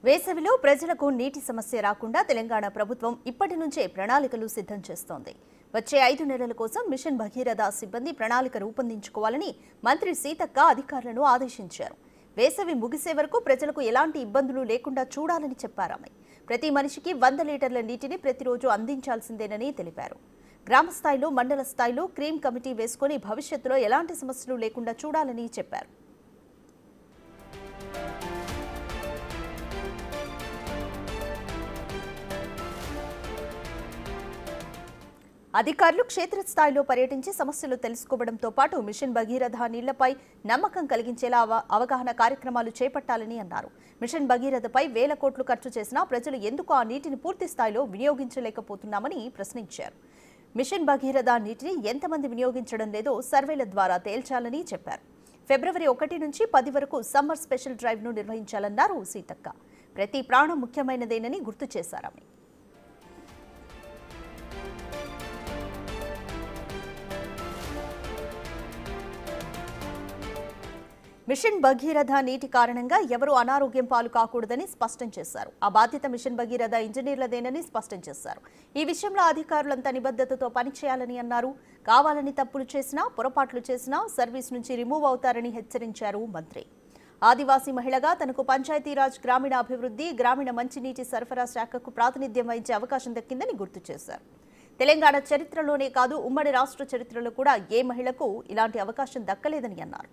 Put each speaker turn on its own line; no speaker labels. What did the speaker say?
వేసవిలో ప్రజలకు నీటి సమస్య రాకుండా తెలంగాణ ప్రభుత్వం ఇప్పటి నుంచే ప్రణాళికలు సిద్ధం చేస్తోంది. వచ్చే 5 నెలల కోసం మిషన్ భగీరథ సిబ్బంది ప్రణాళిక రూపొందించుకోవాలని మంత్రి సీతక్క అధికారులను ఆదేశించారు. వేసవి ముగిసే వరకు ప్రజలకు ఎలాంటి ఇబ్బందులు లేకుండా చూడాలని చెప్పారామె. ప్రతి మనిషికి 100 లీటర్ల నీటిని ప్రతిరోజు అందించాల్సిందేనని తెలిపారు. గ్రామ స్థాయిలో, మండల స్థాయిలో క్రీమ్ కమిటీ వేసుకుని భవిష్యత్తులో ఎలాంటి సమస్యలు లేకుండా చూడాలని చెప్పారు. అధికారులు క్షేత్రస్థాయిలో పర్యటించి సమస్యలు తెలుసుకోవడంతో పాటు మిషన్ భగీరథ నీళ్లపై నమ్మకం కలిగించేలా అవగాహన కార్యక్రమాలు చేపట్టాలని అన్నారు. మిషన్ భగీరథపై వేల కోట్లు ఖర్చు చేసినా ప్రజలు ఎందుకు ఆ నీటిని పూర్తి స్థాయిలో వినియోగించలేకపోతున్నామని ప్రశ్నించారు. మిషన్ భగీరథ నీటిని ఎంతమంది వినియోగించడం లేదో సర్వేల ద్వారా తేల్చాలని చెప్పారు. ఫిబ్రవరి 1 నుంచి 10 వరకు సమ్మర్ స్పెషల్ డ్రైవ్ను నిర్వహించాలన్నారు సీతక్క. ప్రతి ప్రాణం ముఖ్యమైనదేనని గుర్తు చేశారు. మిషన్ భగీరథ నీటి కారణంగా ఎవరూ అనారోగ్యం పాలు కాకూడదని స్పష్టం చేశారు. ఆ బాధ్యత మిషన్ భగీరథ ఇంజనీర్లదేనని స్పష్టం చేశారు. ఈ విషయంలో అధికారులంతా నిబద్ధతతో పనిచేయాలని అన్నారు. కావాలని తప్పులు చేసినా, పొరపాట్లు చేసినా సర్వీస్ నుంచి రిమూవ్ అవుతారని హెచ్చరించారు మంత్రి. ఆదివాసీ మహిళగా తనకు పంచాయతీరాజ్, గ్రామీణాభివృద్ధి, గ్రామీణ మంచినీటి సరఫరా శాఖకు ప్రాతినిధ్యం వహించే అవకాశం దక్కిందని గుర్తు చేశారు. తెలంగాణ చరిత్రలోనే కాదు, ఉమ్మడి రాష్ట్ర చరిత్రలో కూడా ఏ మహిళకు ఇలాంటి అవకాశం దక్కలేదని అన్నారు.